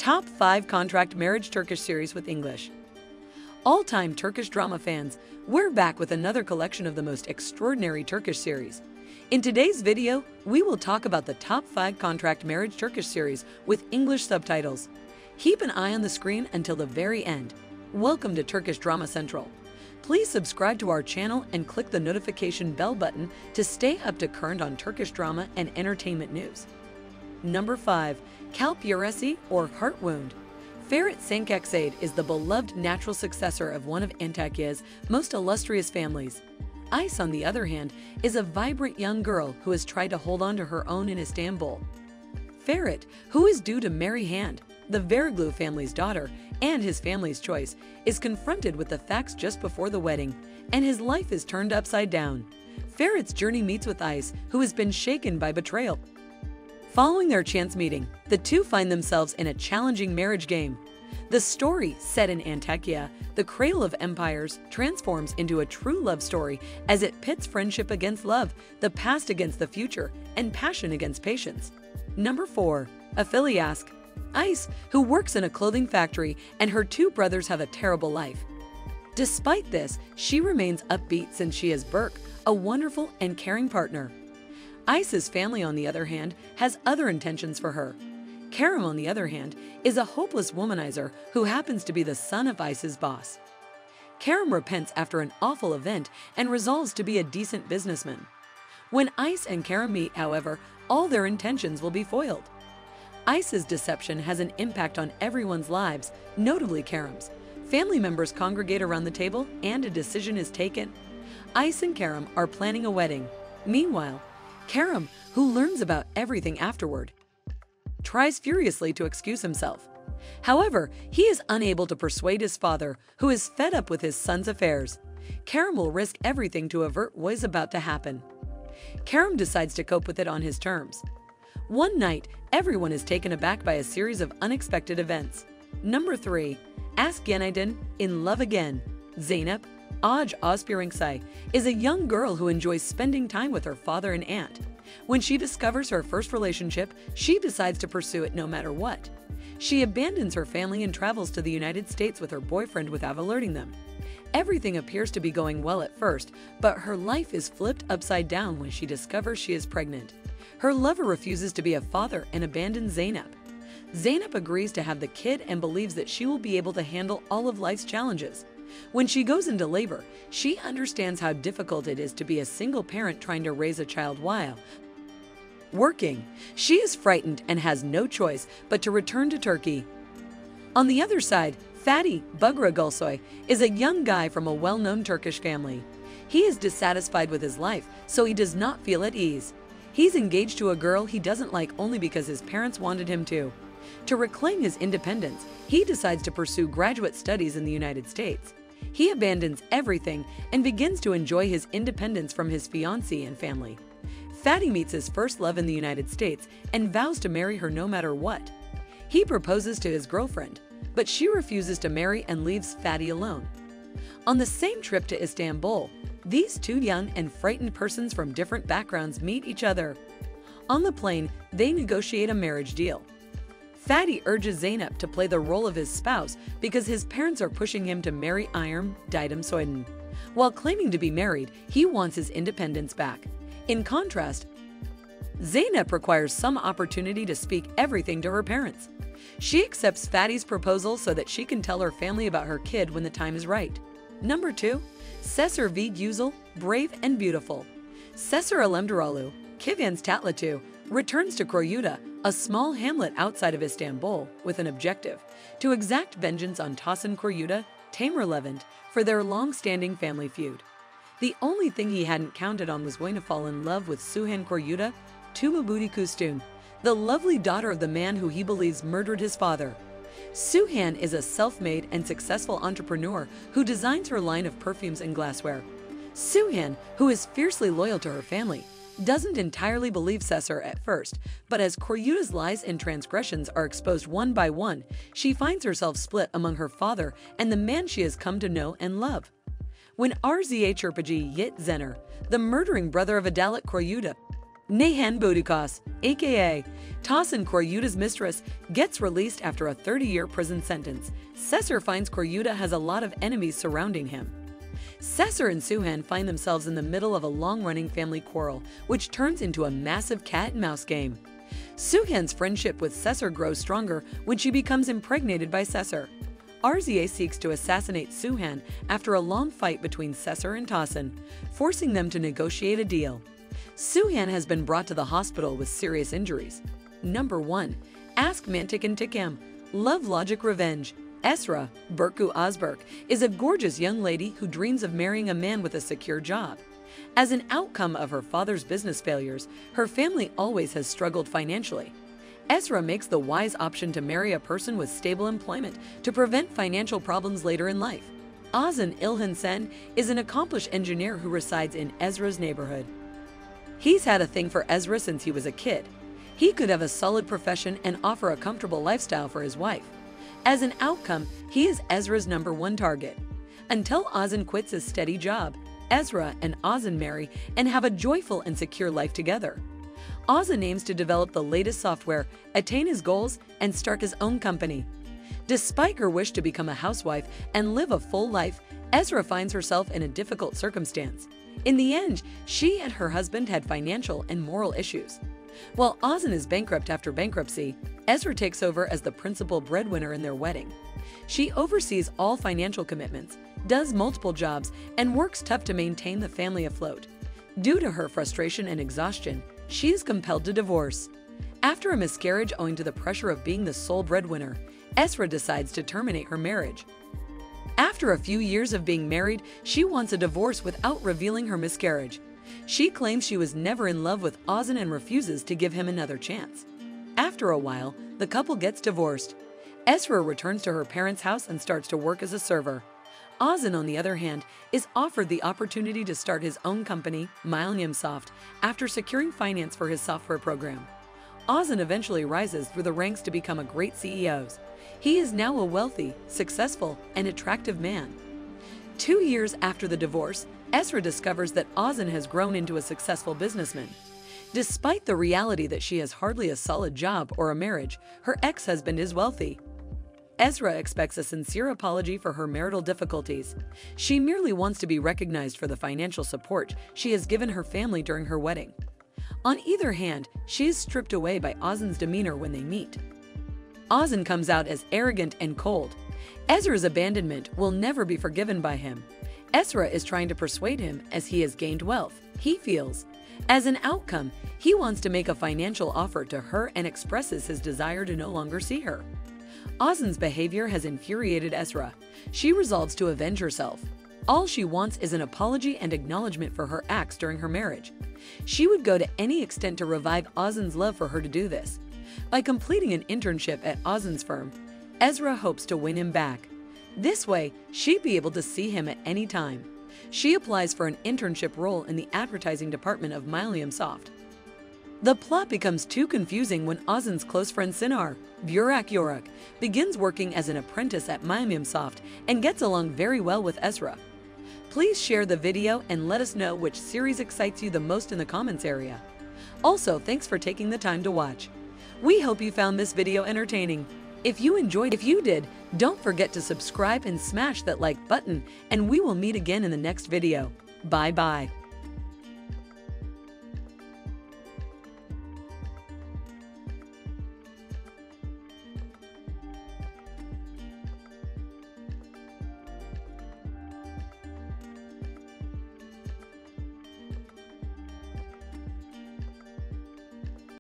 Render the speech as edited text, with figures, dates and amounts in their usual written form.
Top 5 Contract Marriage Turkish Series with English. All-time Turkish drama fans, we're back with another collection of the most extraordinary Turkish series. In today's video, we will talk about the top 5 contract marriage Turkish series with English subtitles. Keep an eye on the screen until the very end. Welcome to Turkish Drama Central. Please subscribe to our channel and click the notification bell button to stay up to current on Turkish drama and entertainment news. Number 5. Kalp Yarası or Heart Wound. Ferit Sancakzade is the beloved natural successor of one of Antakya's most illustrious families. Ice, on the other hand, is a vibrant young girl who has tried to hold on to her own in Istanbul. Ferit, who is due to marry Hand, the Veriglu family's daughter, and his family's choice, is confronted with the facts just before the wedding, and his life is turned upside down. Ferit's journey meets with Ice, who has been shaken by betrayal. Following their chance meeting, the two find themselves in a challenging marriage game. The story, set in Antakya, the cradle of empires, transforms into a true love story as it pits friendship against love, the past against the future, and passion against patience. Number 4. Afiliask. Ice, who works in a clothing factory, and her two brothers have a terrible life. Despite this, she remains upbeat since she has Berk, a wonderful and caring partner. Ice's family, on the other hand, has other intentions for her. Kerem, on the other hand, is a hopeless womanizer who happens to be the son of Ice's boss. Kerem repents after an awful event and resolves to be a decent businessman. When Ice and Kerem meet, however, all their intentions will be foiled. Ice's deception has an impact on everyone's lives, notably Kerem's. Family members congregate around the table and a decision is taken. Ice and Kerem are planning a wedding. Meanwhile, Kerem, who learns about everything afterward, tries furiously to excuse himself. However, he is unable to persuade his father, who is fed up with his son's affairs. Kerem will risk everything to avert what is about to happen. Kerem decides to cope with it on his terms. One night, everyone is taken aback by a series of unexpected events. Number 3. Ask Yeniden, in love again. Zeynep Aj Ospirinksay is a young girl who enjoys spending time with her father and aunt. When she discovers her first relationship, she decides to pursue it no matter what. She abandons her family and travels to the United States with her boyfriend without alerting them. Everything appears to be going well at first, but her life is flipped upside down when she discovers she is pregnant. Her lover refuses to be a father and abandons Zeynep. Zeynep agrees to have the kid and believes that she will be able to handle all of life's challenges. When she goes into labor, she understands how difficult it is to be a single parent trying to raise a child while working. She is frightened and has no choice but to return to Turkey. On the other side, Fatih Bugra Gulsoy is a young guy from a well-known Turkish family. He is dissatisfied with his life, so he does not feel at ease. He's engaged to a girl he doesn't like only because his parents wanted him to. To reclaim his independence, he decides to pursue graduate studies in the United States. He abandons everything and begins to enjoy his independence from his fiancée and family. Fatih meets his first love in the United States and vows to marry her no matter what. He proposes to his girlfriend, but she refuses to marry and leaves Fatih alone. On the same trip to Istanbul, these two young and frightened persons from different backgrounds meet each other. On the plane, they negotiate a marriage deal. Fatih urges Zeynep to play the role of his spouse because his parents are pushing him to marry Irem Didem Soydan. While claiming to be married, he wants his independence back. In contrast, Zeynep requires some opportunity to speak everything to her parents. She accepts Fatih's proposal so that she can tell her family about her kid when the time is right. Number 2. Seser V. Güzel, brave and beautiful. Seser Alemdaralu, Kivyan's Tatlatu, returns to Koryuta, a small hamlet outside of Istanbul, with an objective: to exact vengeance on Tahsin Koryuta, Tamer Levent, for their long-standing family feud. The only thing he hadn't counted on was going to fall in love with Suhan Koryuta, Tumabudi Kustun, the lovely daughter of the man who he believes murdered his father. Suhan is a self-made and successful entrepreneur who designs her line of perfumes and glassware. Suhan, who is fiercely loyal to her family, doesn't entirely believe Seser at first, but as Koryuta's lies and transgressions are exposed one by one, she finds herself split among her father and the man she has come to know and love. When Rza Chirpaji Yit Zener, the murdering brother of Adalet Koryuta, Nayhan Boudikas, aka Tahsin Koryuta's mistress, gets released after a 30-year prison sentence. Sesar finds Koryuta has a lot of enemies surrounding him. Sesar and Suhan find themselves in the middle of a long-running family quarrel, which turns into a massive cat-and-mouse game. Suhan's friendship with Sesar grows stronger when she becomes impregnated by Sesar. Arzier seeks to assassinate Suhan after a long fight between Sesar and Tahsin, forcing them to negotiate a deal. Suhan has been brought to the hospital with serious injuries. Number 1. Ask Mantik and Tikam. Love Logic Revenge. Esra, Berku Özberk, is a gorgeous young lady who dreams of marrying a man with a secure job. As an outcome of her father's business failures, her family always has struggled financially. Esra makes the wise option to marry a person with stable employment to prevent financial problems later in life. Ozan Ilhan Sen is an accomplished engineer who resides in Ezra's neighborhood. He's had a thing for Ezra since he was a kid. He could have a solid profession and offer a comfortable lifestyle for his wife. As an outcome, he is Ezra's number 1 target. Until Ozan quits his steady job, Ezra and Ozan marry and have a joyful and secure life together. Ozan aims to develop the latest software, attain his goals, and start his own company. Despite her wish to become a housewife and live a full life, Ezra finds herself in a difficult circumstance. In the end, she and her husband had financial and moral issues. While Ozan is bankrupt after bankruptcy, Ezra takes over as the principal breadwinner in their wedding. She oversees all financial commitments, does multiple jobs, and works tough to maintain the family afloat. Due to her frustration and exhaustion, she is compelled to divorce. After a miscarriage owing to the pressure of being the sole breadwinner, Esra decides to terminate her marriage. After a few years of being married, she wants a divorce without revealing her miscarriage. She claims she was never in love with Ozan and refuses to give him another chance. After a while, the couple gets divorced. Esra returns to her parents' house and starts to work as a server. Ozan, on the other hand, is offered the opportunity to start his own company, Soft, after securing finance for his software program. Ozan eventually rises through the ranks to become a great CEO. He is now a wealthy, successful, and attractive man. 2 years after the divorce, Esra discovers that Ozan has grown into a successful businessman. Despite the reality that she has hardly a solid job or a marriage, her ex-husband is wealthy. Esra expects a sincere apology for her marital difficulties. She merely wants to be recognized for the financial support she has given her family during her wedding. On either hand, she is stripped away by Ozan's demeanor when they meet. Ozan comes out as arrogant and cold. Ezra's abandonment will never be forgiven by him. Esra is trying to persuade him as he has gained wealth, he feels. As an outcome, he wants to make a financial offer to her and expresses his desire to no longer see her. Ozan's behavior has infuriated Esra. She resolves to avenge herself. All she wants is an apology and acknowledgement for her acts during her marriage. She would go to any extent to revive Ozan's love for her to do this. By completing an internship at Ozan's firm, Esra hopes to win him back. This way, she'd be able to see him at any time. She applies for an internship role in the advertising department of Soft. The plot becomes too confusing when Ozan's close friend Sinar, Burak Yorak, begins working as an apprentice at Soft and gets along very well with Esra. Please share the video and let us know which series excites you the most in the comments area. Also, thanks for taking the time to watch. We hope you found this video entertaining. If you did, don't forget to subscribe and smash that like button, and we will meet again in the next video. Bye-bye.